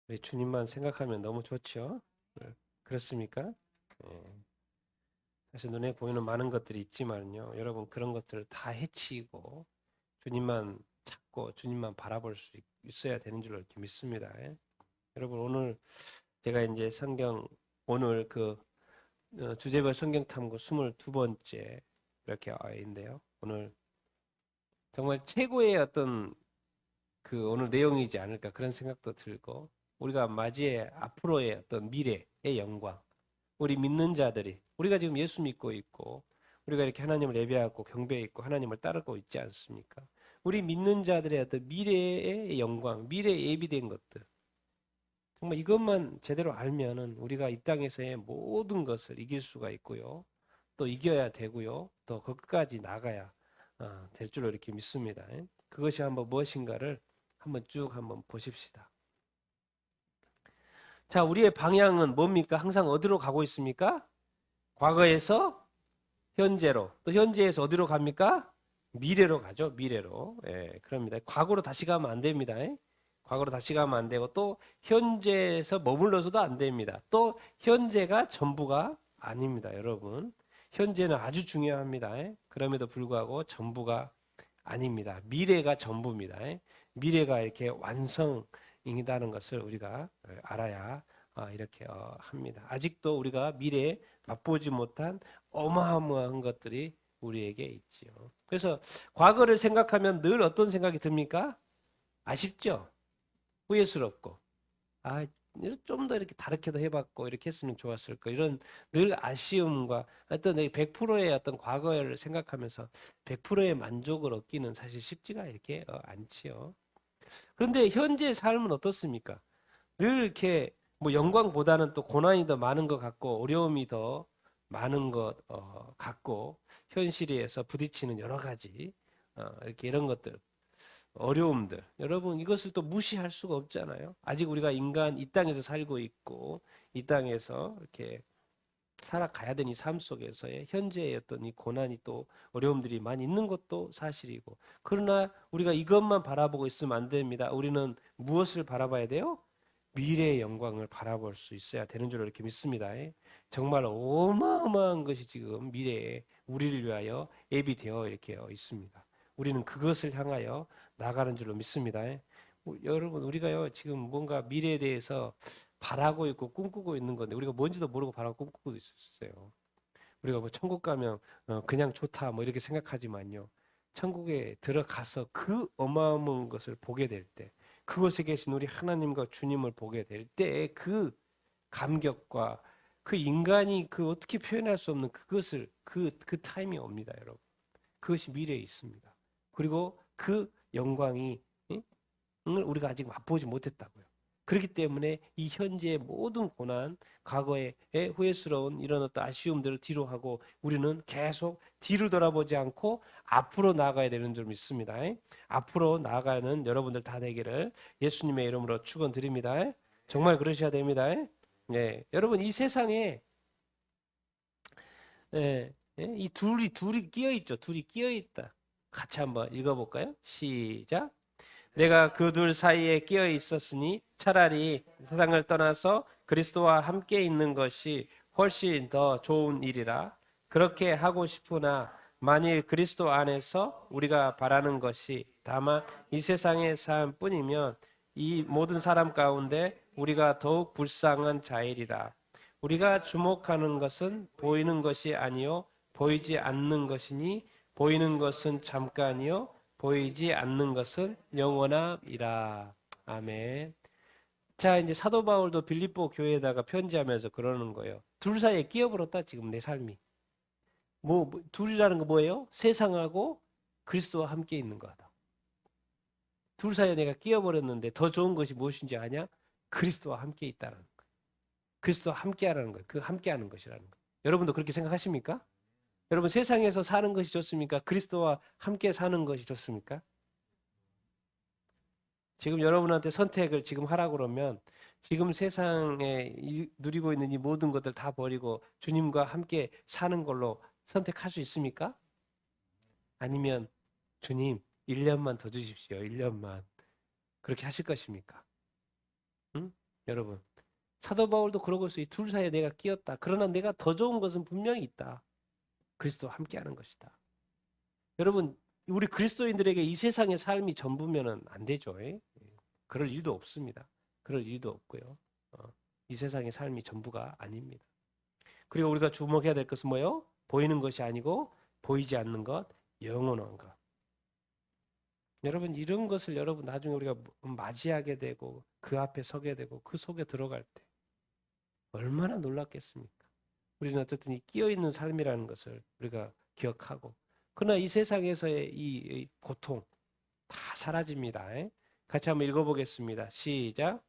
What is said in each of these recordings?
우리 주님만 생각하면 너무 좋죠. 네, 그렇습니까? 예. 사실 눈에 보이는 많은 것들이 있지만요. 여러분 그런 것들을 다 해치고 주님만 찾고 주님만 바라볼 수 있어야 되는 줄로 이렇게 믿습니다. 예. 여러분 오늘 제가 이제 성경 오늘 그 주제별 성경 탐구 22번째 이렇게 아인데요. 오늘 정말 최고의 어떤 그 오늘 내용이지 않을까 그런 생각도 들고 우리가 맞이해 앞으로의 어떤 미래의 영광 우리 믿는 자들이 우리가 지금 예수 믿고 있고 우리가 이렇게 하나님을 예배하고 경배했고 하나님을 따르고 있지 않습니까? 우리 믿는 자들의 어떤 미래의 영광, 미래에 예비된 것들 정말 이것만 제대로 알면은 우리가 이 땅에서의 모든 것을 이길 수가 있고요. 또 이겨야 되고요. 또 그 끝까지 나가야 될 줄로 이렇게 믿습니다. 그것이 한번 무엇인가를 한번 쭉 한번 보십시다. 자, 우리의 방향은 뭡니까? 항상 어디로 가고 있습니까? 과거에서 현재로, 또 현재에서 어디로 갑니까? 미래로 가죠, 미래로. 예, 그럽니다. 과거로 다시 가면 안 됩니다. 과거로 다시 가면 안 되고, 또 현재에서 머물러서도 안 됩니다. 또 현재가 전부가 아닙니다, 여러분. 현재는 아주 중요합니다. 그럼에도 불구하고 전부가 아닙니다. 미래가 전부입니다. 미래가 이렇게 완성이다는 것을 우리가 알아야 이렇게 합니다. 아직도 우리가 미래에 맛보지 못한 어마어마한 것들이 우리에게 있지요. 그래서 과거를 생각하면 늘 어떤 생각이 듭니까? 아쉽죠? 후회스럽고. 아, 좀 더 이렇게 다르게도 해봤고 이렇게 했으면 좋았을 거 이런 늘 아쉬움과 어떤 100%의 어떤 과거를 생각하면서 100%의 만족을 얻기는 사실 쉽지가 이렇게 않지요. 그런데 현재 삶은 어떻습니까? 늘 이렇게 뭐 영광보다는 또 고난이 더 많은 것 같고 어려움이 더 많은 것 같고 현실에서 부딪히는 여러 가지 이렇게 이런 것들 어려움들 여러분 이것을 또 무시할 수가 없잖아요. 아직 우리가 인간 이 땅에서 살고 있고 이 땅에서 이렇게 살아가야 되는 이 삶 속에서의 현재의 어떤 이 고난이 또 어려움들이 많이 있는 것도 사실이고 그러나 우리가 이것만 바라보고 있으면 안 됩니다. 우리는 무엇을 바라봐야 돼요? 미래의 영광을 바라볼 수 있어야 되는 줄 이렇게 믿습니다. 정말 어마어마한 것이 지금 미래에 우리를 위하여 예비되어 이렇게 있습니다. 우리는 그것을 향하여 나가는 줄로 믿습니다. 여러분 우리가요 지금 뭔가 미래에 대해서 바라고 있고 꿈꾸고 있는 건데 우리가 뭔지도 모르고 바라고 꿈꾸고 있었어요. 우리가 뭐 천국 가면 그냥 좋다 뭐 이렇게 생각하지만요. 천국에 들어가서 그 어마어마한 것을 보게 될 때, 그곳에 계신 우리 하나님과 주님을 보게 될 때 그 감격과 그 인간이 그 어떻게 표현할 수 없는 그것을 그 타임이 옵니다, 여러분. 그것이 미래에 있습니다. 그리고 그 영광이 을 우리가 아직 맛보지 못했다고요. 그렇기 때문에 이 현재의 모든 고난, 과거의 후회스러운 이런 어떤 아쉬움들을 뒤로 하고 우리는 계속 뒤를 돌아보지 않고 앞으로 나아가야 되는 줄 믿습니다. 앞으로 나아가는 여러분들 다 되기를 예수님의 이름으로 축원드립니다. 정말 그러셔야 됩니다. 네, 여러분 이 세상에 이 둘이 끼어 있죠. 둘이 끼어 있다. 같이 한번 읽어볼까요? 시작. 내가 그 둘 사이에 끼어 있었으니 차라리 세상을 떠나서 그리스도와 함께 있는 것이 훨씬 더 좋은 일이라. 그렇게 하고 싶으나 만일 그리스도 안에서 우리가 바라는 것이 다만 이 세상의 삶뿐이면 이 모든 사람 가운데 우리가 더욱 불쌍한 자이리라. 우리가 주목하는 것은 보이는 것이 아니요 보이지 않는 것이니 보이는 것은 잠깐이요 보이지 않는 것은 영원함이라. 아멘. 자, 이제 사도 바울도 빌립보 교회에다가 편지하면서 그러는 거예요. 둘 사이에 끼어버렸다, 지금 내 삶이. 둘이라는 거 뭐예요? 세상하고 그리스도와 함께 있는 거다. 둘 사이에 내가 끼어버렸는데 더 좋은 것이 무엇인지 아냐? 그리스도와 함께 있다는 거. 그리스도와 함께 하라는 거예요. 그 함께 하는 것이라는 거. 여러분도 그렇게 생각하십니까? 여러분 세상에서 사는 것이 좋습니까? 그리스도와 함께 사는 것이 좋습니까? 지금 여러분한테 선택을 지금 하라고 그러면 지금 세상에 누리고 있는 이 모든 것들 다 버리고 주님과 함께 사는 걸로 선택할 수 있습니까? 아니면 주님 1년만 더 주십시오. 1년만. 그렇게 하실 것입니까? 응? 여러분, 사도 바울도 그러고 있어요. 이 둘 사이에 내가 끼었다. 그러나 내가 더 좋은 것은 분명히 있다. 그리스도와 함께하는 것이다. 여러분, 우리 그리스도인들에게 이 세상의 삶이 전부면은 안 되죠. 그럴 일도 없습니다. 그럴 일도 없고요. 이 세상의 삶이 전부가 아닙니다. 그리고 우리가 주목해야 될 것은 뭐예요? 보이는 것이 아니고 보이지 않는 것, 영원한 것. 여러분, 이런 것을 여러분 나중에 우리가 맞이하게 되고 그 앞에 서게 되고 그 속에 들어갈 때 얼마나 놀랍겠습니까? 우리는 어쨌든 이 끼어있는 삶이라는 것을 우리가 기억하고, 그러나 이 세상에서의 이 고통 다 사라집니다. 같이 한번 읽어보겠습니다. 시작.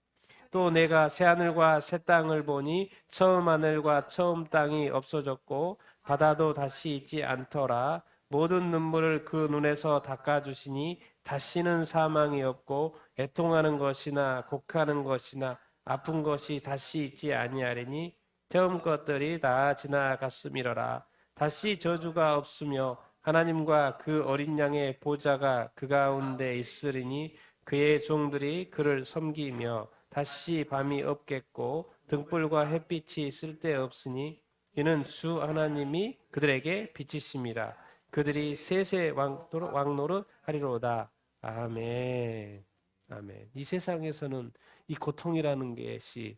또 내가 새하늘과 새 땅을 보니 처음 하늘과 처음 땅이 없어졌고 바다도 다시 있지 않더라. 모든 눈물을 그 눈에서 닦아주시니 다시는 사망이 없고 애통하는 것이나 곡하는 것이나 아픈 것이 다시 있지 아니하리니 처음 것들이 다 지나갔음이로라. 다시 저주가 없으며 하나님과 그 어린 양의 보좌가 그 가운데 있으리니 그의 종들이 그를 섬기며 다시 밤이 없겠고 등불과 햇빛이 쓸데없으니 이는 주 하나님이 그들에게 빛이심이라. 그들이 세세 왕노릇 하리로다. 아멘. 아멘. 이 세상에서는 이 고통이라는 것이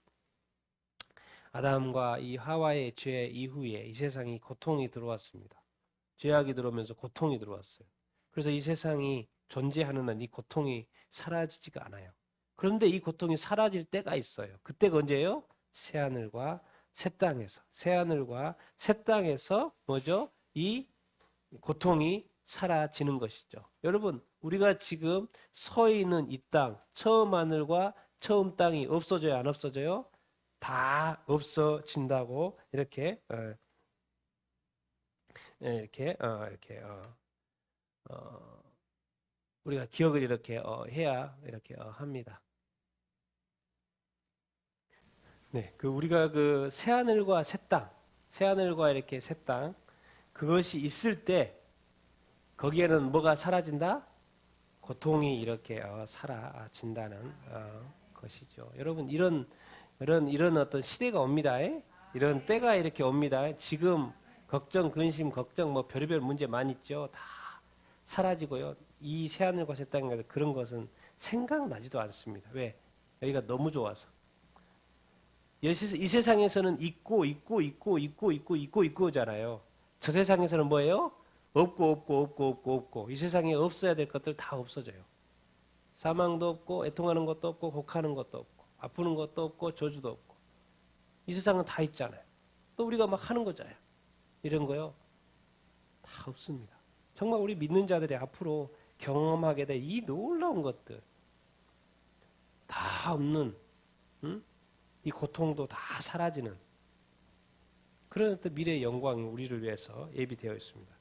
아담과 이 하와의 죄 이후에 이 세상이 고통이 들어왔습니다. 죄악이 들어오면서 고통이 들어왔어요. 그래서 이 세상이 존재하는 한 이 고통이 사라지지가 않아요. 그런데 이 고통이 사라질 때가 있어요. 그때가 언제예요? 새하늘과 새 땅에서. 새하늘과 새 땅에서 뭐죠? 이 고통이 사라지는 것이죠. 여러분, 우리가 지금 서 있는 이 땅, 처음 하늘과 처음 땅이 없어져요, 안 없어져요? 다 없어진다고 이렇게 우리가 기억을 이렇게 해야 이렇게 합니다. 네, 그 우리가 그 새하늘과 새 땅, 새하늘과 이렇게 새 땅, 그것이 있을 때 거기에는 뭐가 사라진다? 고통이 이렇게 사라진다는 것이죠. 여러분, 이런 어떤 시대가 옵니다. 이런 때가 이렇게 옵니다. 지금 걱정, 근심, 걱정, 뭐 별의별 문제 많이 있죠. 다 사라지고요. 이 새하늘과 새 땅에 그런 것은 생각나지도 않습니다. 왜? 여기가 너무 좋아서. 이 세상에서는 있고잖아요. 저 세상에서는 뭐예요? 없고. 이 세상에 없어야 될 것들 다 없어져요. 사망도 없고, 애통하는 것도 없고, 곡하는 것도 없고, 아프는 것도 없고, 저주도 없고. 이 세상은 다 있잖아요. 또 우리가 막 하는 거잖아요. 이런 거요. 다 없습니다. 정말 우리 믿는 자들이 앞으로 경험하게 될 이 놀라운 것들 다 없는, 이 고통도 다 사라지는 그런 어떤 미래의 영광이 우리를 위해서 예비되어 있습니다.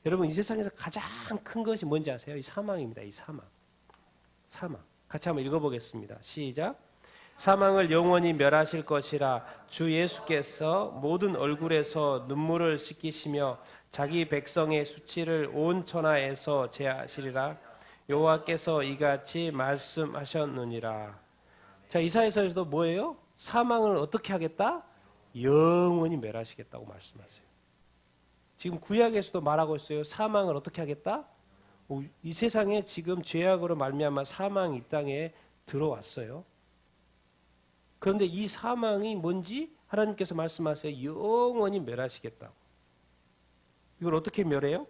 여러분, 이 세상에서 가장 큰 것이 뭔지 아세요? 이 사망입니다. 이 사망. 같이 한번 읽어보겠습니다. 시작. 사망을 영원히 멸하실 것이라 주 예수께서 모든 얼굴에서 눈물을 씻기시며 자기 백성의 수치를 온 천하에서 제하시리라. 여호와께서 이같이 말씀하셨느니라. 자, 이사야서에서도 뭐예요? 사망을 어떻게 하겠다? 영원히 멸하시겠다고 말씀하세요. 지금 구약에서도 말하고 있어요. 사망을 어떻게 하겠다? 이 세상에 지금 죄악으로 말미암아 사망이 이 땅에 들어왔어요. 그런데 이 사망이 뭔지 하나님께서 말씀하세요. 영원히 멸하시겠다고. 이걸 어떻게 멸해요?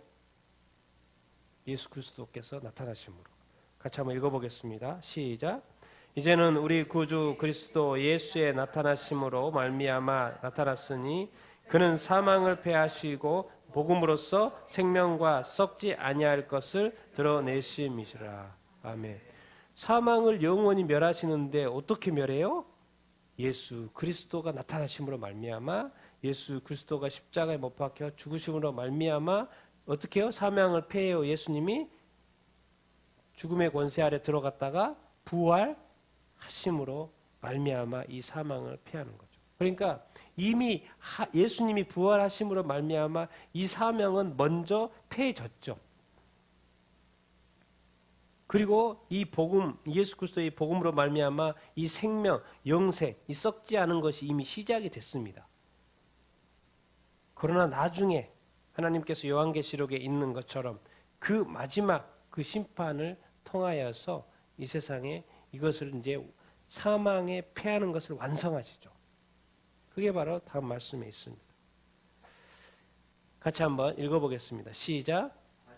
예수 그리스도께서 나타나심으로. 같이 한번 읽어보겠습니다. 시작. 이제는 우리 구주 그리스도 예수의 나타나심으로 말미암아 나타났으니 그는 사망을 패하시고 복음으로써 생명과 썩지 아니할 것을 드러내심이시라. 아멘. 사망을 영원히 멸하시는데 어떻게 멸해요? 예수 그리스도가 나타나심으로 말미암아, 예수 그리스도가 십자가에 못 박혀 죽으심으로 말미암아 어떻게 해요? 사망을 패해요. 예수님이 죽음의 권세 아래 들어갔다가 부활하심으로 말미암아 이 사망을 패하는 거죠. 그러니까 이미 예수님이 부활하심으로 말미암아 이 사명은 먼저 패해졌죠. 그리고 이 복음, 예수 그리스도의 복음으로 말미암아 이 생명, 영생, 이 썩지 않은 것이 이미 시작이 됐습니다. 그러나 나중에 하나님께서 요한계시록에 있는 것처럼 그 마지막 그 심판을 통하여서 이 세상에 이것을 이제 사망에 패하는 것을 완성하시죠. 그게 바로 다음 말씀에 있습니다. 같이 한번 읽어보겠습니다. 시작.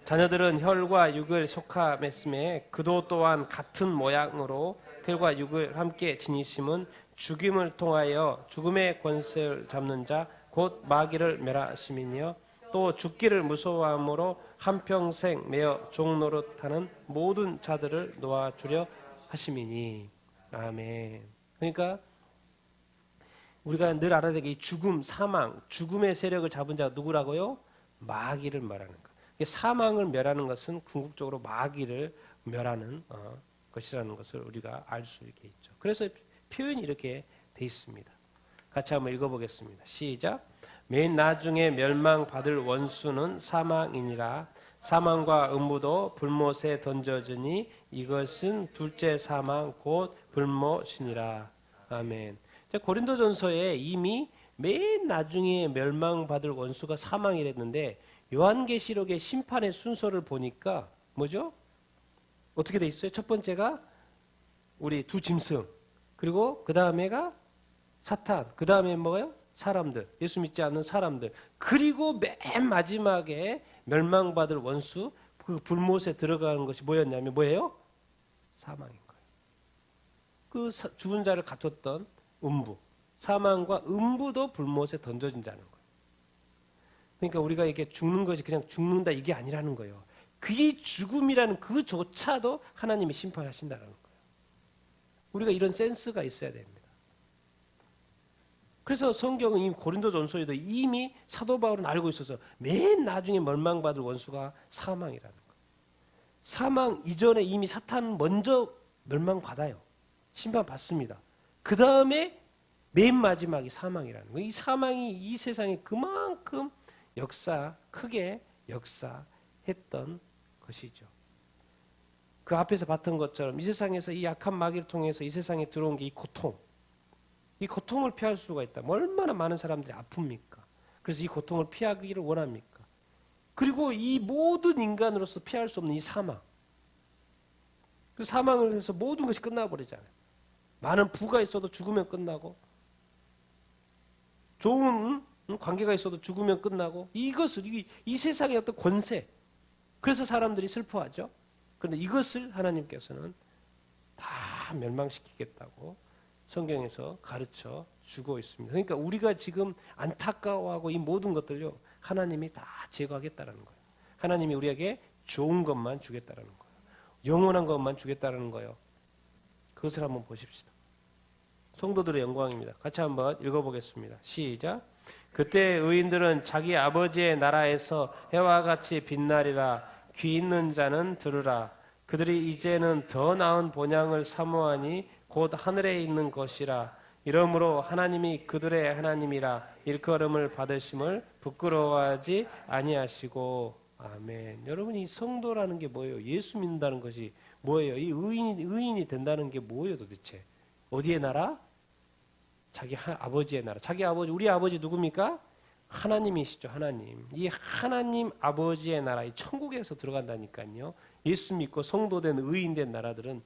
자녀들은 혈과 육을 속함에 그도 또한 같은 모양으로 혈과 육을 함께 지니심은 죽임을 통하여 죽음의 권세를 잡는 자 곧 마귀를 멸하심이니요 또 죽기를 무서워함으로 한평생 매어 종노릇하는 모든 자들을 놓아주려 하심이니. 아멘. 그러니까 우리가 늘 알아야 되게 이 죽음, 사망, 죽음의 세력을 잡은 자가 누구라고요? 마귀를 멸하는 것. 사망을 멸하는 것은 궁극적으로 마귀를 멸하는 것이라는 것을 우리가 알 수 있게 있죠. 그래서 표현이 이렇게 돼 있습니다. 같이 한번 읽어보겠습니다. 시작. 맨 나중에 멸망받을 원수는 사망이니라. 사망과 음부도 불못에 던져지니 이것은 둘째 사망 곧 불못이니라. 아멘. 고린도전서에 이미 맨 나중에 멸망받을 원수가 사망이랬는데 요한계시록의 심판의 순서를 보니까 뭐죠? 어떻게 돼 있어요? 첫 번째가 우리 두 짐승, 그리고 그 다음에가 사탄, 그 다음에 뭐예요? 사람들, 예수 믿지 않는 사람들, 그리고 맨 마지막에 멸망받을 원수, 그 불못에 들어가는 것이 뭐였냐면 뭐예요? 사망인 거예요. 그 죽은 자를 갖췄던 음부, 사망과 음부도 불못에 던져진 자는 거예요. 그러니까 우리가 이게 죽는 것이 그냥 죽는다 이게 아니라는 거예요. 그 죽음이라는 그조차도 하나님이 심판하신다는 거예요. 우리가 이런 센스가 있어야 됩니다. 그래서 성경은 이미 고린도전서에도 이미 사도 바울은 알고 있어서 맨 나중에 멸망받을 원수가 사망이라는 거예요. 사망 이전에 이미 사탄은 먼저 멸망받아요. 심판받습니다. 그 다음에 맨 마지막이 사망이라는 거예요. 이 사망이 이 세상에 그만큼 크게 역사했던 것이죠. 그 앞에서 봤던 것처럼 이 세상에서 이 약한 마귀를 통해서 이 세상에 들어온 게 이 고통, 이 고통을 피할 수가 있다. 얼마나 많은 사람들이 아픕니까? 그래서 이 고통을 피하기를 원합니까? 그리고 이 모든 인간으로서 피할 수 없는 이 사망, 그 사망을 해서 모든 것이 끝나버리잖아요. 많은 부가 있어도 죽으면 끝나고, 좋은 관계가 있어도 죽으면 끝나고, 이것을 이 세상의 어떤 권세, 그래서 사람들이 슬퍼하죠. 그런데 이것을 하나님께서는 다 멸망시키겠다고 성경에서 가르쳐 주고 있습니다. 그러니까 우리가 지금 안타까워하고 이 모든 것들요, 하나님이 다 제거하겠다는 거예요. 하나님이 우리에게 좋은 것만 주겠다는 거예요. 영원한 것만 주겠다는 거예요. 그것을 한번 보십시다. 성도들의 영광입니다. 같이 한번 읽어보겠습니다. 시작. 그때 의인들은 자기 아버지의 나라에서 해와 같이 빛나리라. 귀 있는 자는 들으라. 그들이 이제는 더 나은 본향을 사모하니 곧 하늘에 있는 것이라. 이러므로 하나님이 그들의 하나님이라 일컬음을 받으심을 부끄러워하지 아니하시고. 아멘. 여러분, 이 성도라는 게 뭐예요? 예수 믿는다는 것이 뭐예요? 이 의인이 된다는 게 뭐예요 도대체? 어디의 나라? 자기 아버지의 나라. 자기 아버지, 우리 아버지 누굽니까? 하나님이시죠. 하나님. 이 하나님 아버지의 나라, 이 천국에서 들어간다니까요. 예수 믿고 성도된 의인된 나라들은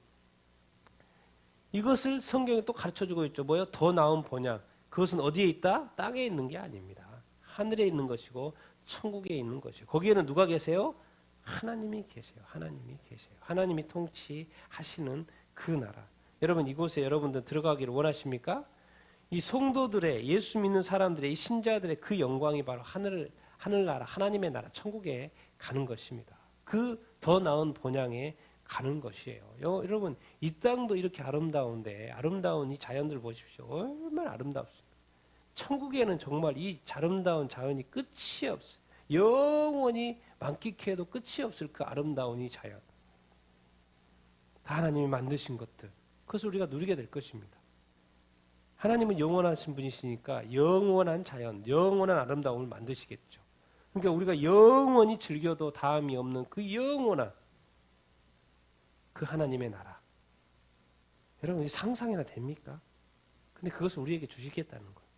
이것을 성경에 또 가르쳐주고 있죠. 뭐요? 더 나은 본향. 그것은 어디에 있다? 땅에 있는 게 아닙니다. 하늘에 있는 것이고 천국에 있는 것이고, 거기에는 누가 계세요? 하나님이 계세요. 하나님이 계세요. 하나님이 통치하시는 그 나라. 여러분, 이곳에 여러분들 들어가기를 원하십니까? 이 성도들의, 예수 믿는 사람들의, 이 신자들의 그 영광이 바로 하늘나라, 하나님의 나라, 천국에 가는 것입니다. 그 더 나은 본향에 가는 것이에요. 여러분, 이 땅도 이렇게 아름다운데, 아름다운 이 자연들 보십시오. 얼마나 아름답습니까? 천국에는 정말 이 아름다운 자연이 끝이 없어요. 영원히 만끽해도 끝이 없을 그 아름다운 이 자연. 다 하나님이 만드신 것들. 그것을 우리가 누리게 될 것입니다. 하나님은 영원하신 분이시니까 영원한 자연, 영원한 아름다움을 만드시겠죠. 그러니까 우리가 영원히 즐겨도 다함이 없는 그 영원한, 그 하나님의 나라. 여러분, 이 상상이나 됩니까? 근데 그것을 우리에게 주시겠다는 거예요.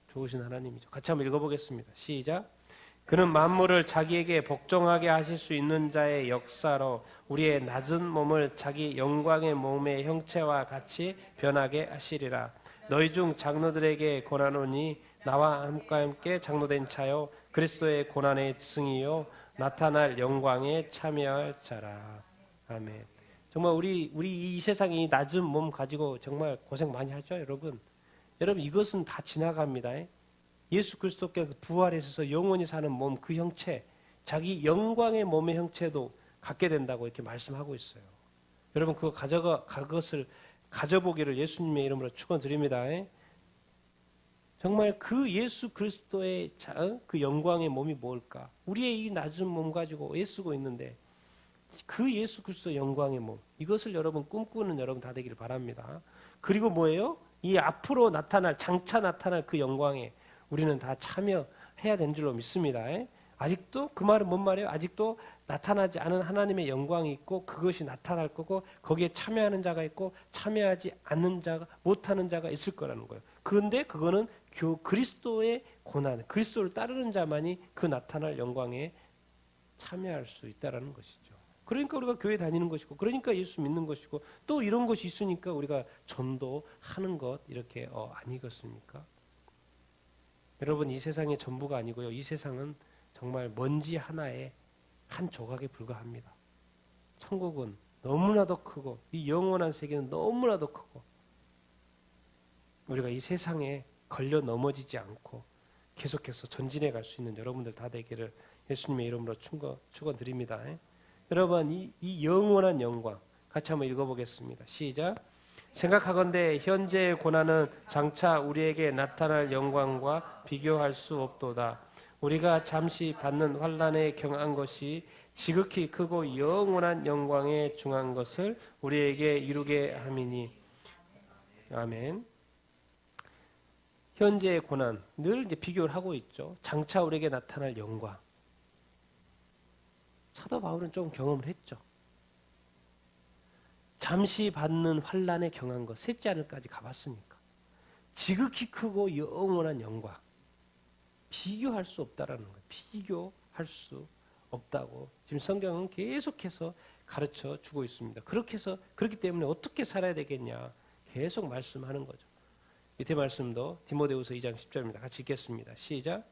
좋으신 하나님이죠. 같이 한번 읽어보겠습니다. 시작. 그는 만물을 자기에게 복종하게 하실 수 있는 자의 역사로 우리의 낮은 몸을 자기 영광의 몸의 형체와 같이 변하게 하시리라. 너희 중 장로들에게 고난오니 나와 함께 장로된 자요 그리스도의 고난의 증이요 나타날 영광에 참여할 자라. 아멘. 정말 우리 이 세상이 낮은 몸 가지고 정말 고생 많이 하죠, 여러분. 여러분, 이것은 다 지나갑니다. 예수 그리스도께서 부활하셔서 영원히 사는 몸, 그 형체, 자기 영광의 몸의 형체도 갖게 된다고 이렇게 말씀하고 있어요. 여러분, 그것을 가져보기를 예수님의 이름으로 축원드립니다. 정말 그 예수 그리스도의 그 영광의 몸이 뭘까? 우리의 이 낮은 몸 가지고 애쓰고 있는데 그 예수 그리스도의 영광의 몸, 이것을 여러분 꿈꾸는 여러분 다 되기를 바랍니다. 그리고 뭐예요? 이 앞으로 장차 나타날 그 영광에 우리는 다 참여해야 되는 줄로 믿습니다. 아직도 그 말은 뭔 말이에요? 아직도 나타나지 않은 하나님의 영광이 있고 그것이 나타날 거고 거기에 참여하는 자가 있고 참여하지 않는 자가 못하는 자가 있을 거라는 거예요. 그런데 그거는 그리스도의 고난, 그리스도를 따르는 자만이 그 나타날 영광에 참여할 수 있다라는 것이죠. 그러니까 우리가 교회 다니는 것이고, 그러니까 예수 믿는 것이고, 또 이런 것이 있으니까 우리가 전도하는 것 이렇게 아니겠습니까? 여러분, 이 세상의 전부가 아니고요. 이 세상은 정말 먼지 하나의 한 조각에 불과합니다. 천국은 너무나도 크고 이 영원한 세계는 너무나도 크고 우리가 이 세상에 걸려 넘어지지 않고 계속해서 전진해 갈 수 있는 여러분들 다 되기를 예수님의 이름으로 축원드립니다. 여러분, 이 영원한 영광 같이 한번 읽어보겠습니다. 시작. 생각하건대 현재의 고난은 장차 우리에게 나타날 영광과 비교할 수 없도다. 우리가 잠시 받는 환난에 경한 것이 지극히 크고 영원한 영광에 중한 것을 우리에게 이루게 함이니. 아멘. 현재의 고난 늘 이제 비교를 하고 있죠. 장차 우리에게 나타날 영광. 사도 바울은 좀 경험을 했죠. 잠시 받는 환난에 경한 것, 셋째 하늘까지 가봤으니까. 지극히 크고 영원한 영광. 비교할 수 없다라는 거예요. 비교할 수 없다고 지금 성경은 계속해서 가르쳐 주고 있습니다. 그렇기 때문에 어떻게 살아야 되겠냐 계속 말씀하는 거죠. 밑에 말씀도 디모데후서 2장 10절입니다. 같이 읽겠습니다. 시작.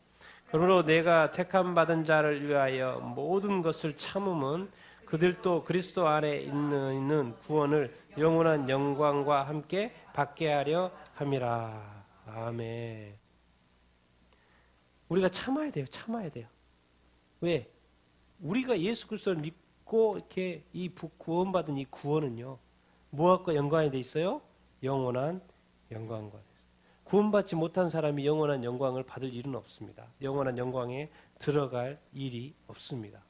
그러므로 내가 택함 받은 자를 위하여 모든 것을 참음은 그들도 그리스도 안에 있는 구원을 영원한 영광과 함께 받게 하려 함이라. 아멘. 우리가 참아야 돼요. 참아야 돼요. 왜? 우리가 예수 그리스도를 믿고 이렇게 이 구원받은 이 구원은요. 무엇과 연관이 돼 있어요? 영원한 영광과. 구원받지 못한 사람이 영원한 영광을 받을 일은 없습니다. 영원한 영광에 들어갈 일이 없습니다.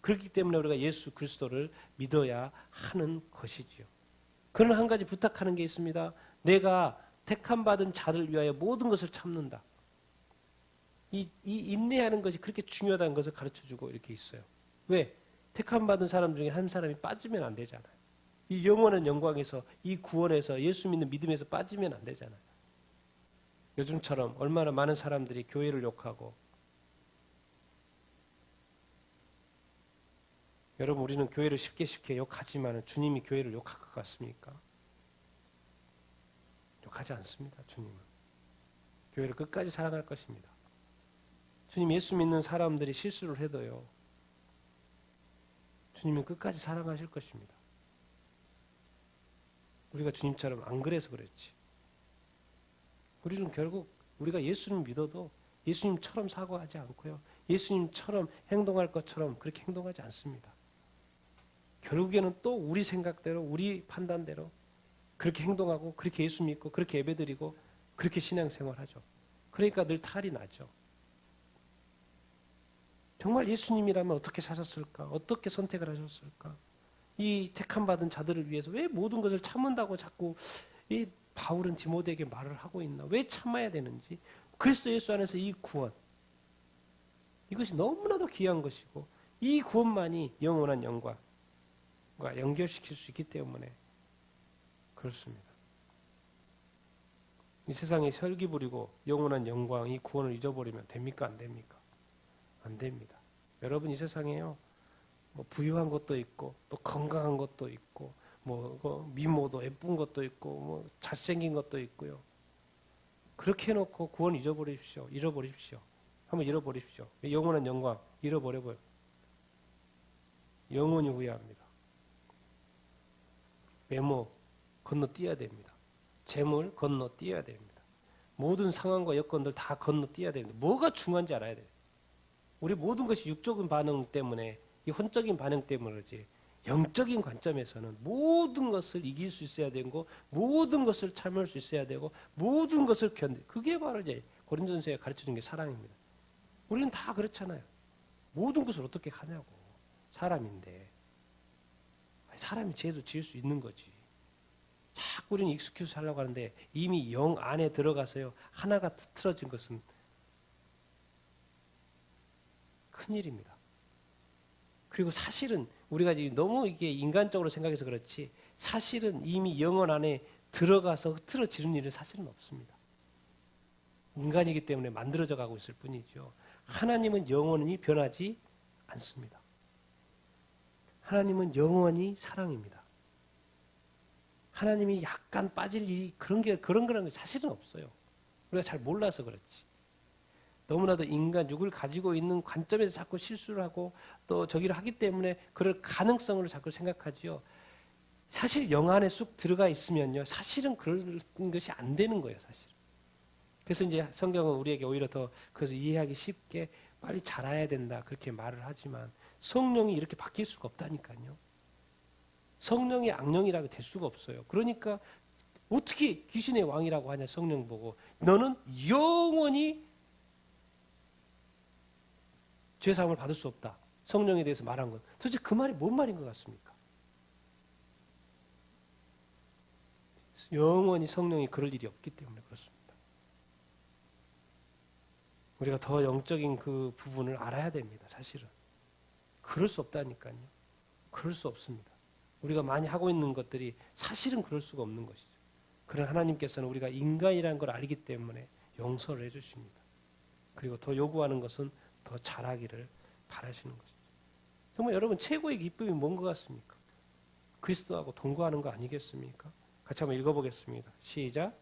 그렇기 때문에 우리가 예수 그리스도를 믿어야 하는 것이지요. 그러나 한 가지 부탁하는 게 있습니다. 내가 택함 받은 자를 위하여 모든 것을 참는다. 이 인내하는 것이 그렇게 중요하다는 것을 가르쳐주고 이렇게 있어요. 왜? 택함 받은 사람 중에 한 사람이 빠지면 안 되잖아요. 이 영원한 영광에서 이 구원에서 예수 믿는 믿음에서 빠지면 안 되잖아요. 요즘처럼 얼마나 많은 사람들이 교회를 욕하고 여러분 우리는 교회를 쉽게 욕하지만 주님이 교회를 욕할 것 같습니까? 욕하지 않습니다. 주님은 교회를 끝까지 사랑할 것입니다. 주님 예수 믿는 사람들이 실수를 해도요 주님은 끝까지 사랑하실 것입니다. 우리가 주님처럼 안 그래서 그랬지. 우리는 결국 우리가 예수님 믿어도 예수님처럼 사고하지 않고요. 예수님처럼 행동할 것처럼 그렇게 행동하지 않습니다. 결국에는 또 우리 생각대로 우리 판단대로 그렇게 행동하고 그렇게 예수 믿고 그렇게 예배드리고 그렇게 신앙생활하죠. 그러니까 늘 탈이 나죠. 정말 예수님이라면 어떻게 사셨을까? 어떻게 선택을 하셨을까? 이 택함 받은 자들을 위해서 왜 모든 것을 참는다고 자꾸 이 바울은 디모데에게 말을 하고 있나? 왜 참아야 되는지? 그리스도 예수 안에서 이 구원 이것이 너무나도 귀한 것이고 이 구원만이 영원한 영광과 연결시킬 수 있기 때문에 그렇습니다. 이 세상에 혈기 부리고 영원한 영광, 이 구원을 잊어버리면 됩니까? 안 됩니까? 안 됩니다. 여러분, 이 세상에요, 뭐 부유한 것도 있고 또 건강한 것도 있고 뭐 미모도 예쁜 것도 있고 뭐 잘생긴 것도 있고요. 그렇게 해놓고 구원 잃어버리십시오. 한번 잃어버리십시오. 영원한 영광 잃어버려버려. 영원히 후회합니다. 외모 건너뛰어야 됩니다. 재물 건너뛰어야 됩니다. 모든 상황과 여건들 다 건너뛰어야 됩니다. 뭐가 중요한지 알아야 돼요. 우리 모든 것이 육적인 반응 때문에, 이 혼적인 반응 때문이지, 영적인 관점에서는 모든 것을 이길 수 있어야 되고, 모든 것을 참을 수 있어야 되고, 모든 것을 그게 바로 이제 고린도전서에 가르쳐주는 게 사랑입니다. 우리는 다 그렇잖아요. 모든 것을 어떻게 하냐고. 사람인데. 사람이 죄도 지을 수 있는 거지. 자꾸 우리는 익스큐스 하려고 하는데 이미 영 안에 들어가서요, 하나가 틀어진 것은 큰일입니다. 그리고 사실은 우리가 지금 너무 이게 인간적으로 생각해서 그렇지, 사실은 이미 영혼 안에 들어가서 흐트러지는 일은 사실은 없습니다. 인간이기 때문에 만들어져 가고 있을 뿐이죠. 하나님은 영원히 변하지 않습니다. 하나님은 영원히 사랑입니다. 하나님이 약간 빠질 일이 그런 게 사실은 없어요. 우리가 잘 몰라서 그렇지. 너무나도 인간 육을 가지고 있는 관점에서 자꾸 실수를 하고 또 저기를 하기 때문에 그럴 가능성을 자꾸 생각하지요. 사실 영 안에 쑥 들어가 있으면요, 사실은 그런 것이 안 되는 거예요, 사실. 그래서 이제 성경은 우리에게 오히려 더 그래서 이해하기 쉽게 빨리 자라야 된다 그렇게 말을 하지만, 성령이 이렇게 바뀔 수가 없다니까요. 성령이 악령이라고 될 수가 없어요. 그러니까 어떻게 귀신의 왕이라고 하냐, 성령 보고. 너는 영원히 죄사함을 받을 수 없다. 성령에 대해서 말한 건 도대체 그 말이 뭔 말인 것 같습니까? 영원히 성령이 그럴 일이 없기 때문에 그렇습니다. 우리가 더 영적인 그 부분을 알아야 됩니다. 사실은 그럴 수 없다니까요. 그럴 수 없습니다. 우리가 많이 하고 있는 것들이 사실은 그럴 수가 없는 것이죠. 그러나 하나님께서는 우리가 인간이라는 걸 알기 때문에 용서를 해주십니다. 그리고 더 요구하는 것은 더 잘하기를 바라시는 것이죠. 정말 여러분, 최고의 기쁨이 뭔 것 같습니까? 그리스도하고 동거하는 거 아니겠습니까? 같이 한번 읽어보겠습니다. 시작.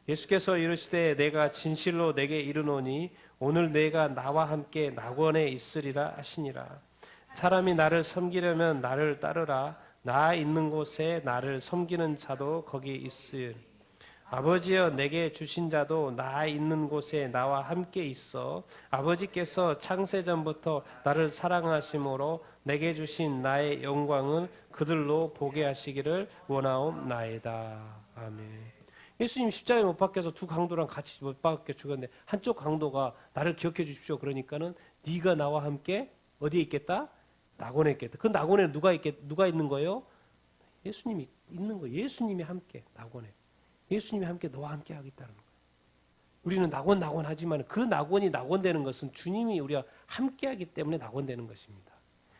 예수께서 이르시되 내가 진실로 내게 이르노니 오늘 내가 나와 함께 낙원에 있으리라 하시니라. 사람이 나를 섬기려면 나를 따르라. 나 있는 곳에 나를 섬기는 자도 거기 있으리. 아버지여 내게 주신 자도 나 있는 곳에 나와 함께 있어 아버지께서 창세전부터 나를 사랑하심으로 내게 주신 나의 영광을 그들로 보게 하시기를 원하옵나이다. 아멘. 예수님 십자가에 못 박혀서 두 강도랑 같이 못 박혀 죽었는데 한쪽 강도가 나를 기억해 주십시오 그러니까는 네가 나와 함께 어디에 있겠다? 낙원에 있겠다. 그 낙원에 누가 있는 거예요? 예수님이 있는 거예요. 예수님이 함께 낙원에. 예수님이 함께 너와 함께 하겠다는 거예요. 우리는 낙원 하지만 그 낙원이 낙원되는 것은 주님이 우리와 함께 하기 때문에 낙원되는 것입니다.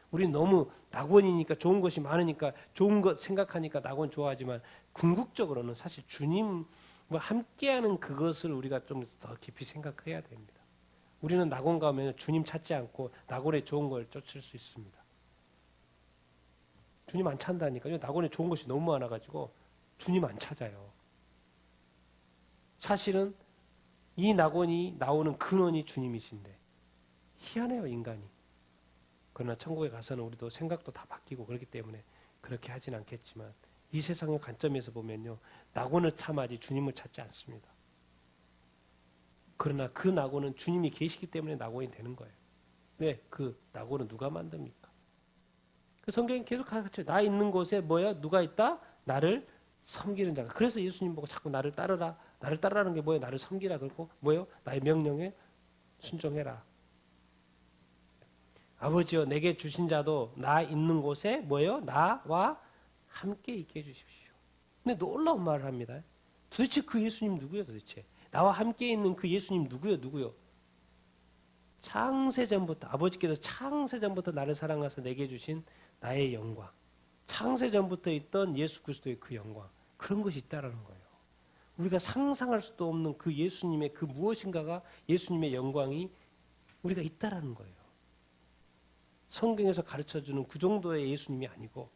우리는 너무 낙원이니까 좋은 것이 많으니까 좋은 것 생각하니까 낙원 좋아하지만 궁극적으로는 사실 주님과 함께하는 그것을 우리가 좀 더 깊이 생각해야 됩니다. 우리는 낙원 가면 주님 찾지 않고 낙원에 좋은 걸 쫓을 수 있습니다. 주님 안 찾는다니까요. 낙원에 좋은 것이 너무 많아가지고 주님 안 찾아요. 사실은 이 낙원이 나오는 근원이 주님이신데 희한해요, 인간이. 그러나 천국에 가서는 우리도 생각도 다 바뀌고 그렇기 때문에 그렇게 하진 않겠지만 이 세상의 관점에서 보면요, 낙원을 참아지 주님을 찾지 않습니다. 그러나 그 낙원은 주님이 계시기 때문에 낙원이 되는 거예요. 왜? 그 낙원은 누가 만듭니까? 그 성경이 계속 가르쳐요. 나 있는 곳에 뭐야? 누가 있다? 나를 섬기는 자가. 그래서 예수님 보고 자꾸 나를 따르라. 나를 따르라는 게 뭐예요? 나를 섬기라. 그러고 뭐예요? 나의 명령에 순종해라. 아버지여 내게 주신 자도 나 있는 곳에 뭐예요? 나와 함께 있게 해주십시오. 근데 놀라운 말을 합니다. 도대체 그 예수님 누구예요? 도대체 나와 함께 있는 그 예수님 누구예요? 창세전부터 아버지께서 창세전부터 나를 사랑하사 내게 주신 나의 영광, 창세전부터 있던 예수 그리스도의 그 영광, 그런 것이 있다라는 거예요. 우리가 상상할 수도 없는 그 예수님의 그 무엇인가가 예수님의 영광이 우리가 있다라는 거예요. 성경에서 가르쳐주는 그 정도의 예수님이 아니고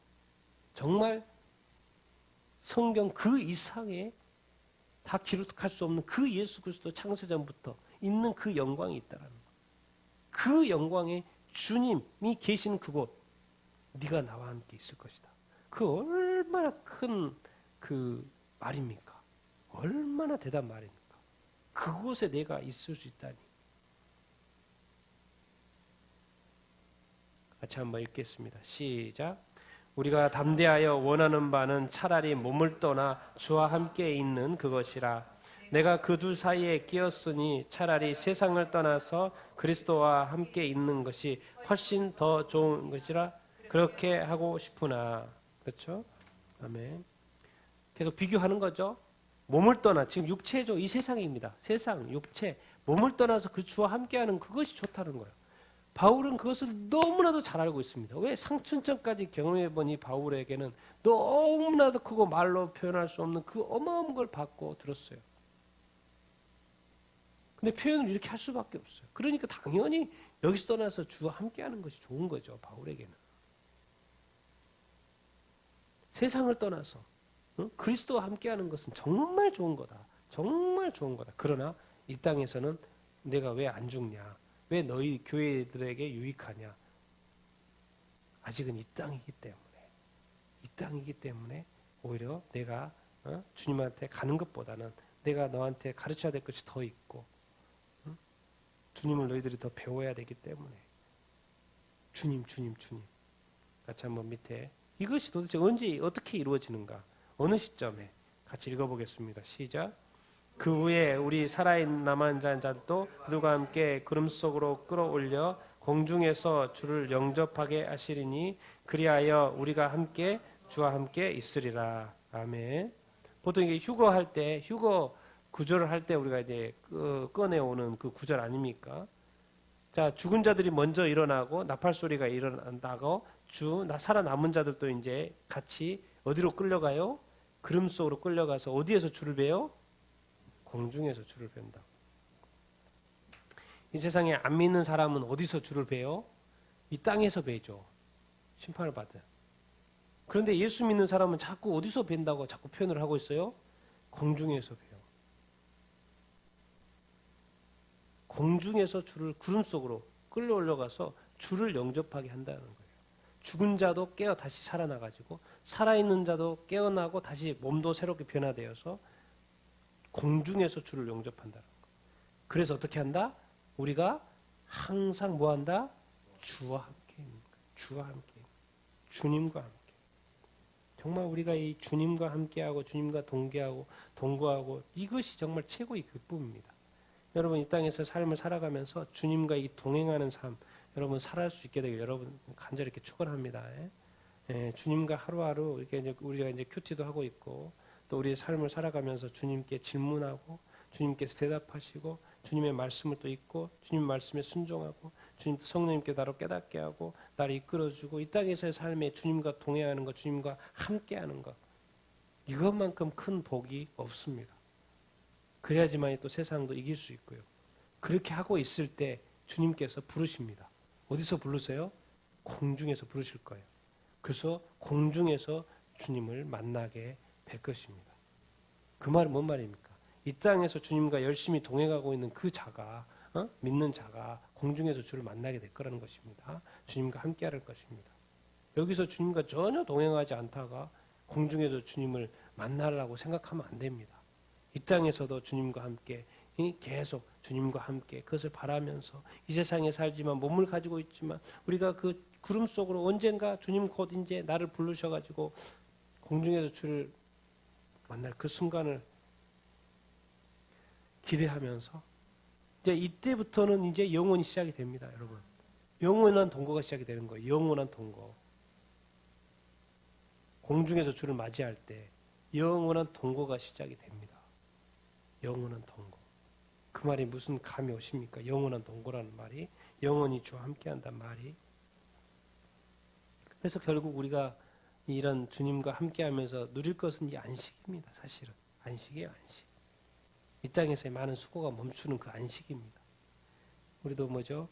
정말 성경 그 이상의 다 기록할 수 없는 그 예수 그리스도 창세전부터 있는 그 영광이 있다라는 거예요. 그 영광의 주님이 계시는 그곳, 네가 나와 함께 있을 것이다. 그 얼마나 큰 그 말입니까? 얼마나 대단한 말입니까? 그곳에 내가 있을 수 있다니. 같이 한번 읽겠습니다. 시작. 우리가 담대하여 원하는 바는 차라리 몸을 떠나 주와 함께 있는 그것이라. 내가 그 두 사이에 끼었으니 차라리 세상을 떠나서 그리스도와 함께 있는 것이 훨씬 더 좋은 것이라. 그렇게 하고 싶으나. 그렇죠? 아멘. 계속 비교하는 거죠. 몸을 떠나, 지금 육체죠. 이 세상입니다. 세상, 육체. 몸을 떠나서 그 주와 함께하는 그것이 좋다는 거예요. 바울은 그것을 너무나도 잘 알고 있습니다. 왜? 상춘천까지 경험해보니 바울에게는 너무나도 크고 말로 표현할 수 없는 그 어마어마한 걸 받고 들었어요. 근데 표현을 이렇게 할 수밖에 없어요. 그러니까 당연히 여기서 떠나서 주와 함께하는 것이 좋은 거죠. 바울에게는. 세상을 떠나서 그리스도와 함께하는 것은 정말 좋은 거다. 정말 좋은 거다. 그러나 이 땅에서는 내가 왜 안 죽냐? 왜 너희 교회들에게 유익하냐? 아직은 이 땅이기 때문에 오히려 내가 주님한테 가는 것보다는 내가 너한테 가르쳐야 될 것이 더 있고 주님을 너희들이 더 배워야 되기 때문에 주님 같이 한번 밑에 이것이 도대체 언제 어떻게 이루어지는가? 어느 시점에 같이 읽어보겠습니다. 시작. 그 후에 우리 살아있는 남은 자들도 그들과 함께 구름 속으로 끌어올려 공중에서 주를 영접하게 하시리니 그리하여 우리가 함께 주와 함께 있으리라. 아멘. 보통 이게 휴거할 때 휴거 구절을 할 때 우리가 이제 꺼내오는 그 구절 아닙니까? 자, 죽은 자들이 먼저 일어나고 나팔 소리가 일어난다고 살아남은 자들도 이제 같이 어디로 끌려가요? 구름 속으로 끌려가서 어디에서 주를 뵈요? 공중에서 주를 뵌다. 이 세상에 안 믿는 사람은 어디서 주를 뵈요? 이 땅에서 뵈죠. 심판을 받아요. 그런데 예수 믿는 사람은 자꾸 어디서 뵌다고 자꾸 표현을 하고 있어요? 공중에서 뵈요. 공중에서 주를 구름 속으로 끌려 올라가서 주를 영접하게 한다는 거예요. 죽은 자도 깨어 다시 살아나가지고 살아있는 자도 깨어나고 다시 몸도 새롭게 변화되어서 공중에서 주를 영접한다는 거예요. 그래서 어떻게 한다? 우리가 항상 뭐 한다? 주와 함께 있는 거예요. 주와 함께, 주님과 함께. 정말 우리가 이 주님과 함께하고 주님과 동거하고 이것이 정말 최고의 기쁨입니다. 여러분 이 땅에서 삶을 살아가면서 주님과 이 동행하는 삶 여러분 살아갈 수 있게 되길 여러분 간절히 이렇게 축원합니다. 주님과 하루하루 이렇게 이제 우리가 이제 큐티도 하고 있고 또 우리의 삶을 살아가면서 주님께 질문하고 주님께서 대답하시고 주님의 말씀을 또 읽고 주님 말씀에 순종하고 주님 성령님께 나를 깨닫게 하고 나를 이끌어주고 이 땅에서의 삶에 주님과 동행하는 것, 주님과 함께하는 것 이것만큼 큰 복이 없습니다. 그래야지만 또 세상도 이길 수 있고요. 그렇게 하고 있을 때 주님께서 부르십니다. 어디서 부르세요? 공중에서 부르실 거예요. 그래서 공중에서 주님을 만나게 될 것입니다. 그 말은 뭔 말입니까? 이 땅에서 주님과 열심히 동행하고 있는 그 자가 믿는 자가 공중에서 주를 만나게 될 거라는 것입니다. 주님과 함께할 것입니다. 여기서 주님과 전혀 동행하지 않다가 공중에서 주님을 만나려고 생각하면 안 됩니다. 이 땅에서도 주님과 함께 계속 주님과 함께 그것을 바라면서 이 세상에 살지만 몸을 가지고 있지만 우리가 그 구름 속으로 언젠가 주님 곧 이제 나를 부르셔가지고 공중에서 주를 만날 그 순간을 기대하면서 이제 이때부터는 이제 영원이 시작이 됩니다, 여러분. 영원한 동거가 시작이 되는 거예요. 영원한 동거. 공중에서 주를 맞이할 때 영원한 동거가 시작이 됩니다. 영원한 동거. 그 말이 무슨 감이 오십니까? 영원한 동거라는 말이, 영원히 주와 함께한다는 말이. 그래서 결국 우리가 이런 주님과 함께하면서 누릴 것은 이 안식입니다. 사실은 안식이에요, 안식. 이 땅에서의 많은 수고가 멈추는 그 안식입니다. 우리도 뭐죠?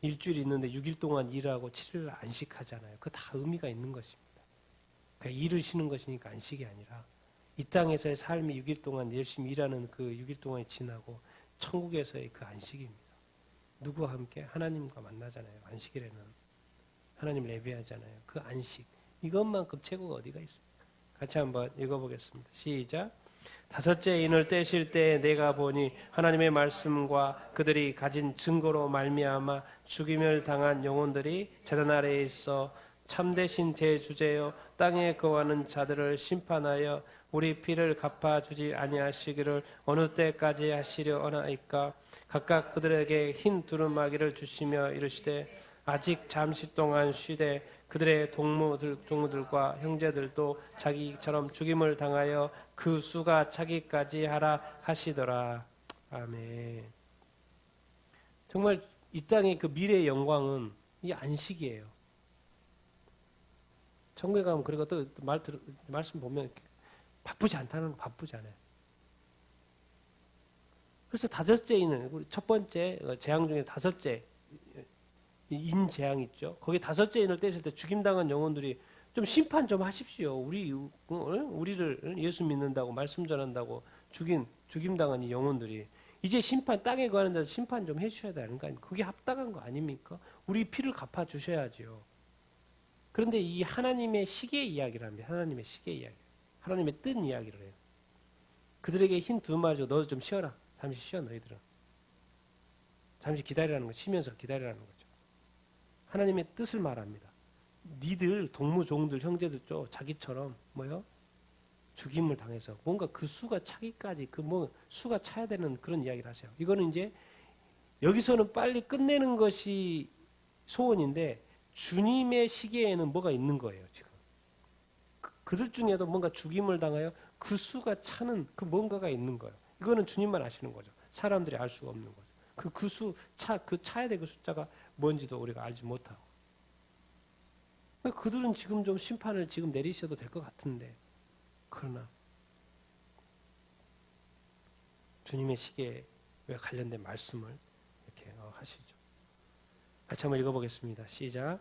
일주일 있는데 6일 동안 일하고 7일 안식하잖아요. 그거 다 의미가 있는 것입니다. 그러니까 일을 쉬는 것이니까 안식이 아니라 이 땅에서의 삶이 6일 동안 열심히 일하는 그 6일 동안이 지나고 천국에서의 그 안식입니다. 누구와 함께? 하나님과 만나잖아요. 안식일에는 하나님을 예배하잖아요. 그 안식, 이것만큼 최고가 어디가 있습니까? 같이 한번 읽어보겠습니다. 시작. 다섯째 인을 떼실 때 내가 보니 하나님의 말씀과 그들이 가진 증거로 말미암아 죽임을 당한 영혼들이 제단 아래에 있어 참되신 대주제여 땅에 거하는 자들을 심판하여 우리 피를 갚아주지 아니하시기를 어느 때까지 하시려 하나이까. 각각 그들에게 흰 두루마기를 주시며 이르시되 아직 잠시 동안 쉬되 그들의 동무들과 형제들도 자기처럼 죽임을 당하여 그 수가 차기까지 하라 하시더라. 아멘. 정말 이 땅의 그 미래의 영광은 이 안식이에요. 천국에 가면 그리고 또 말씀 보면 바쁘지 않다는 거, 바쁘지 않아요. 그래서 다섯째 인을, 우리 첫 번째 재앙 중에 다섯째 인재앙 있죠. 거기 다섯째 인을 떼실 때 죽임당한 영혼들이 좀 심판 좀 하십시오. 우리를 예수 믿는다고 말씀 전한다고 죽임당한 이 영혼들이 이제 심판, 땅에 거하는 데서 심판 좀 해주셔야 되는 거 아닙니까? 그게 합당한 거 아닙니까? 우리 피를 갚아 주셔야지요. 그런데 이 하나님의 시계 이야기를 합니다. 하나님의 시계 이야기, 하나님의 뜻 이야기를 해요. 그들에게 흰 두루마리 너 좀 쉬어라. 잠시 쉬어 너희들은. 잠시 기다리라는 거, 쉬면서 기다리라는 거죠. 하나님의 뜻을 말합니다. 니들 동무 종들 형제들 쪽 자기처럼 뭐요? 죽임을 당해서 뭔가 그 수가 차기까지 수가 차야 되는 그런 이야기를 하세요. 이거는 이제 여기서는 빨리 끝내는 것이 소원인데 주님의 시계에는 뭐가 있는 거예요, 지금. 그들 중에도 뭔가 죽임을 당하여 그 수가 차는 그 뭔가가 있는 거예요. 이거는 주님만 아시는 거죠. 사람들이 알 수가 없는 거죠. 그 차야 될 그 숫자가 뭔지도 우리가 알지 못하고. 그들은 지금 좀 심판을 지금 내리셔도 될 것 같은데, 그러나 주님의 시계에 관련된 말씀을 이렇게 하시죠. 같이 한번 읽어보겠습니다. 시작.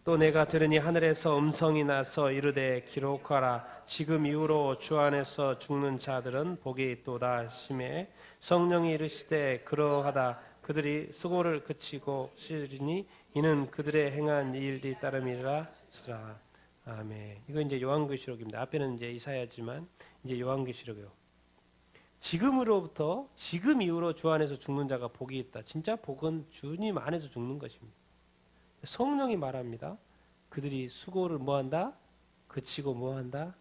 또 내가 들으니 하늘에서 음성이 나서 이르되 기록하라. 지금 이후로 주 안에서 죽는 자들은 복이 있도다 하시매 성령이 이르시되 그러하다. 그들이 수고를 그치고 쉬리니 이는 그들의 행한 일이 따름이라. 아멘. 이거 이제 요한계시록입니다. 앞에는 이제 이사야지만 이제 요한계시록이요. 지금 이후로 주 안에서 죽는 자가 복이 있다. 진짜 복은 주님 안에서 죽는 것입니다. 성령이 말합니다. 그들이 수고를 뭐한다? 그치고 뭐한다?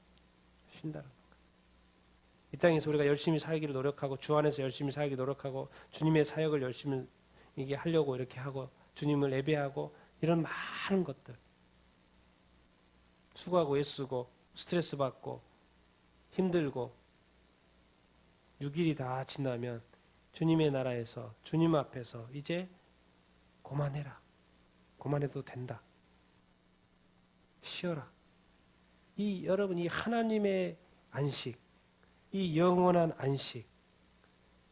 쉰다는 겁니다. 이 땅에서 우리가 열심히 살기를 노력하고 주 안에서 열심히 살기 노력하고 주님의 사역을 열심히 이게 하려고 이렇게 하고 주님을 예배하고 이런 많은 것들 수고하고 애쓰고 스트레스 받고 힘들고 6일이 다 지나면 주님의 나라에서 주님 앞에서 이제 그만해라. 그만해도 된다. 쉬어라. 여러분 이 하나님의 안식, 이 영원한 안식,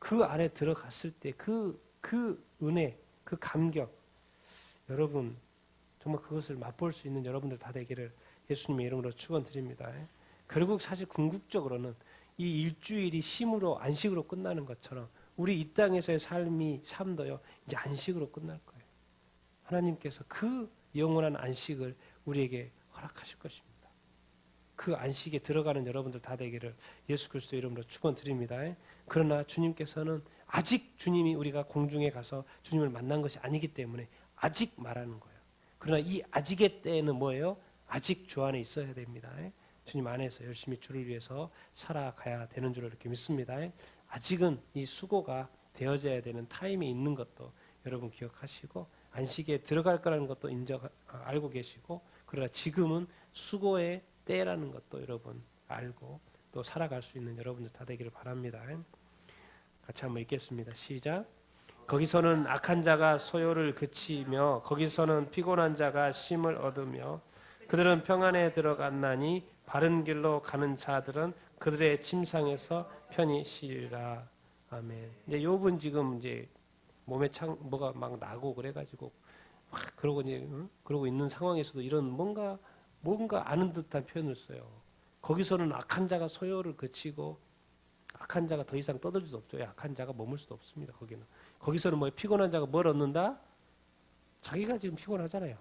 그 안에 들어갔을 때 그 은혜, 그 감격, 여러분 정말 그것을 맛볼 수 있는 여러분들 다 되기를 예수님의 이름으로 축원드립니다. 결국 사실 궁극적으로는 이 일주일이 쉼으로 안식으로 끝나는 것처럼 우리 이 땅에서의 삶도요 이제 안식으로 끝날 거예요. 하나님께서 그 영원한 안식을 우리에게 허락하실 것입니다. 그 안식에 들어가는 여러분들 다 되기를 예수 그리스도 이름으로 축원드립니다. 그러나 주님께서는 아직 주님이 우리가 공중에 가서 주님을 만난 것이 아니기 때문에 아직 말하는 거예요. 그러나 이 아직의 때에는 뭐예요? 아직 주 안에 있어야 됩니다. 주님 안에서 열심히 주를 위해서 살아가야 되는 줄 이렇게 믿습니다. 아직은 이 수고가 되어져야 되는 타임이 있는 것도 여러분 기억하시고 안식에 들어갈 거라는 것도 알고 계시고 그러나 지금은 수고의 때라는 것도 여러분 알고 또 살아갈 수 있는 여러분들 다 되기를 바랍니다. 같이 한번 읽겠습니다. 시작. 거기서는 악한 자가 소요를 그치며 거기서는 피곤한 자가 쉼을 얻으며 그들은 평안에 들어갔나니 바른 길로 가는 자들은 그들의 침상에서 편히 쉬리라. 아멘. 이제 욥은 지금 이제 몸에 뭐가 막 나고 그래가지고 막 그러고 이제 그러고 있는 상황에서도 이런 뭔가 아는 듯한 표현을 써요. 거기서는 악한 자가 소요를 그치고 악한 자가 더 이상 떠들 수도 없죠. 악한 자가 머물 수도 없습니다. 거기서는 뭐 피곤한 자가 뭘 얻는다? 자기가 지금 피곤하잖아요.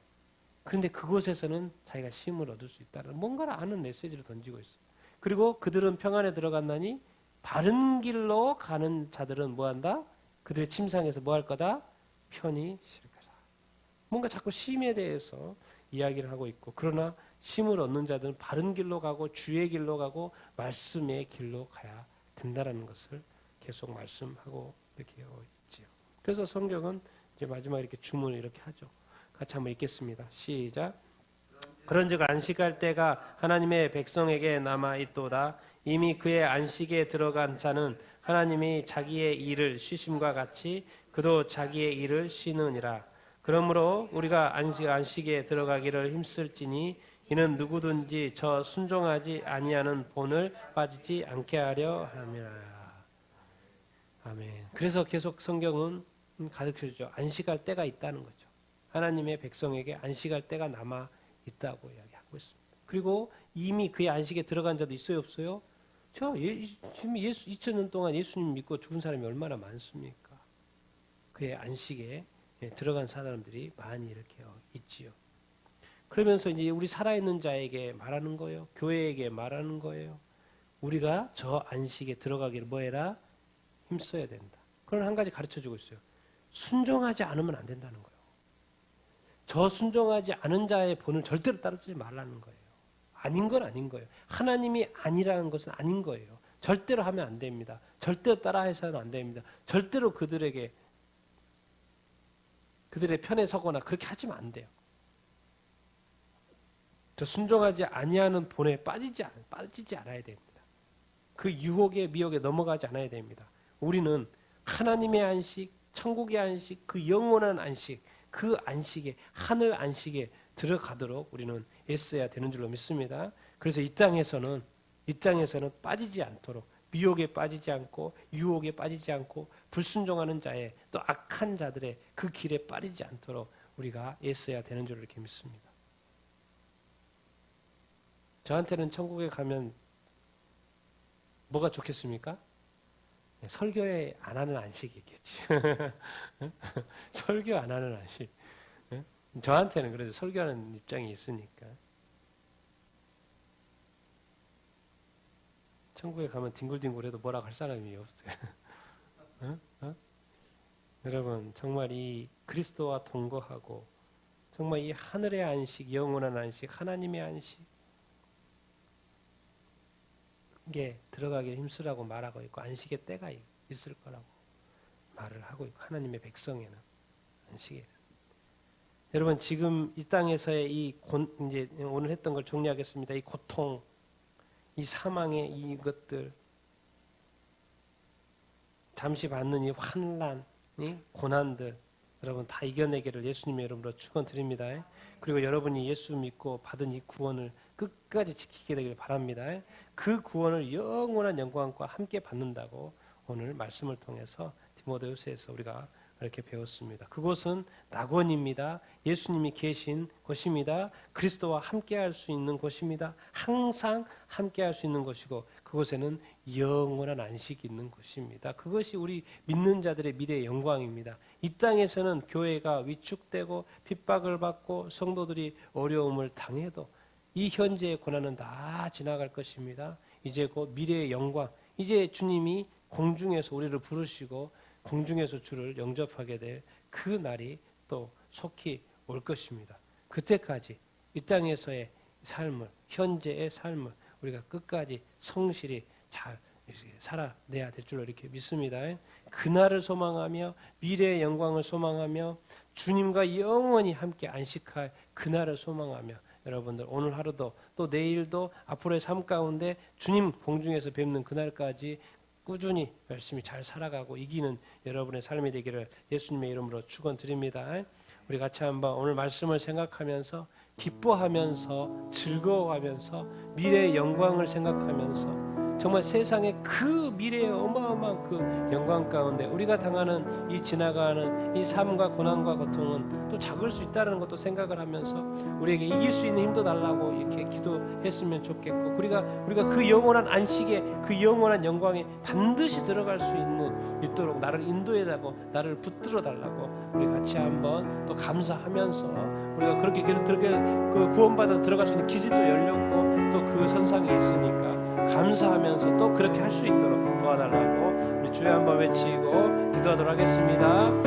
그런데 그곳에서는 자기가 쉼을 얻을 수 있다는 뭔가를 아는 메시지를 던지고 있어요. 그리고 그들은 평안에 들어갔나니 바른 길로 가는 자들은 뭐한다? 그들의 침상에서 뭐할 거다? 편히 쉴 거다. 뭔가 자꾸 쉼에 대해서 이야기를 하고 있고 그러나 쉼을 얻는 자들은 바른 길로 가고 주의 길로 가고 말씀의 길로 가야 된다라는 것을 계속 말씀하고 이렇게 있지요. 그래서 성경은 이제 마지막에 이렇게 주문을 이렇게 하죠. 같이 한번 읽겠습니다. 시작. 그런즉 안식할 때가 하나님의 백성에게 남아 있도다. 이미 그의 안식에 들어간 자는 하나님이 자기의 일을 쉬심과 같이 그도 자기의 일을 쉬느니라. 그러므로 우리가 안식에 들어가기를 힘쓸지니 이는 누구든지 저 순종하지 아니하는 본을 빠지지 않게 하려 함이라. 아멘. 그래서 계속 성경은 가르쳐주죠. 안식할 때가 있다는 거죠. 하나님의 백성에게 안식할 때가 남아 있다고 이야기하고 있습니다. 그리고 이미 그의 안식에 들어간 자도 있어요, 없어요? 지금 2000년 동안 예수님 믿고 죽은 사람이 얼마나 많습니까? 그의 안식에 들어간 사람들이 많이 이렇게 있지요. 그러면서 이제 우리 살아있는 자에게 말하는 거예요. 교회에게 말하는 거예요. 우리가 저 안식에 들어가기를 뭐해라? 힘써야 된다. 그런 한 가지 가르쳐주고 있어요. 순종하지 않으면 안 된다는 거예요. 저 순종하지 않은 자의 본을 절대로 따르지 말라는 거예요. 아닌 건 아닌 거예요. 하나님이 아니라는 것은 아닌 거예요. 절대로 하면 안 됩니다. 절대로 따라해서는 안 됩니다. 절대로 그들의 편에 서거나 그렇게 하시면 안 돼요. 저 순종하지 아니하는 본에 빠지지 않아야 됩니다. 그 유혹에 미혹에 넘어가지 않아야 됩니다. 우리는 하나님의 안식, 천국의 안식, 그 영원한 안식, 그 안식에 하늘 안식에 들어가도록 우리는 애써야 되는 줄로 믿습니다. 그래서 이 땅에서는 빠지지 않도록 미혹에 빠지지 않고 유혹에 빠지지 않고 불순종하는 자의 또 악한 자들의 그 길에 빠지지 않도록 우리가 애써야 되는 줄로 이렇게 믿습니다. 저한테는 천국에 가면 뭐가 좋겠습니까? 설교에 안 하는 안식이 있겠지. 설교 안 하는 안식. 저한테는 그래도 설교하는 입장이 있으니까. 천국에 가면 뒹굴뒹굴해도 뭐라고 할 사람이 없어요. 여러분 정말 이 그리스도와 동거하고 정말 이 하늘의 안식, 영원한 안식, 하나님의 안식 이게 들어가기를 힘쓰라고 말하고 있고 안식의 때가 있을 거라고 말을 하고 있고 하나님의 백성에는 안식에 여러분 지금 이 땅에서의 이제 오늘 했던 걸 정리하겠습니다. 이 고통, 이 사망의 이것들 잠시 받는 이 환난, 이 고난들 여러분 다 이겨내기를 예수님의 이름으로 축원드립니다. 그리고 여러분이 예수 믿고 받은 이 구원을 끝까지 지키게 되길 바랍니다. 그 구원을 영원한 영광과 함께 받는다고 오늘 말씀을 통해서 디모데후서에서 우리가 이렇게 배웠습니다. 그곳은 낙원입니다. 예수님이 계신 곳입니다. 그리스도와 함께할 수 있는 곳입니다. 항상 함께할 수 있는 곳이고 그곳에는 영원한 안식이 있는 곳입니다. 그것이 우리 믿는 자들의 미래의 영광입니다. 이 땅에서는 교회가 위축되고 핍박을 받고 성도들이 어려움을 당해도 이 현재의 고난은 다 지나갈 것입니다. 이제 곧 미래의 영광, 이제 주님이 공중에서 우리를 부르시고 공중에서 주를 영접하게 될 그 날이 또 속히 올 것입니다. 그때까지 이 땅에서의 삶을, 현재의 삶을 우리가 끝까지 성실히 잘 살아내야 될 줄로 이렇게 믿습니다. 그날을 소망하며 미래의 영광을 소망하며 주님과 영원히 함께 안식할 그날을 소망하며 여러분들 오늘 하루도 또 내일도 앞으로의 삶 가운데 주님 공중에서 뵙는 그날까지 꾸준히 열심히 잘 살아가고 이기는 여러분의 삶이 되기를 예수님의 이름으로 축원드립니다. 우리 같이 한번 오늘 말씀을 생각하면서 기뻐하면서 즐거워하면서 미래의 영광을 생각하면서 정말 세상의 그 미래의 어마어마한 그 영광 가운데 우리가 당하는 이 지나가는 이 삶과 고난과 고통은 또 작을 수 있다는 것도 생각을 하면서 우리에게 이길 수 있는 힘도 달라고 이렇게 기도했으면 좋겠고 우리가 그 영원한 안식에 그 영원한 영광에 반드시 들어갈 수 있도록 나를 인도해달라고 나를 붙들어 달라고 우리 같이 한번 또 감사하면서 우리가 그렇게 그 구원받아 들어갈 수 있는 길이 또 열렸고 또 그 선상에 있으니까 감사하면서 또 그렇게 할 수 있도록 도와달라고 우리 주여 한번 외치고 기도하도록 하겠습니다.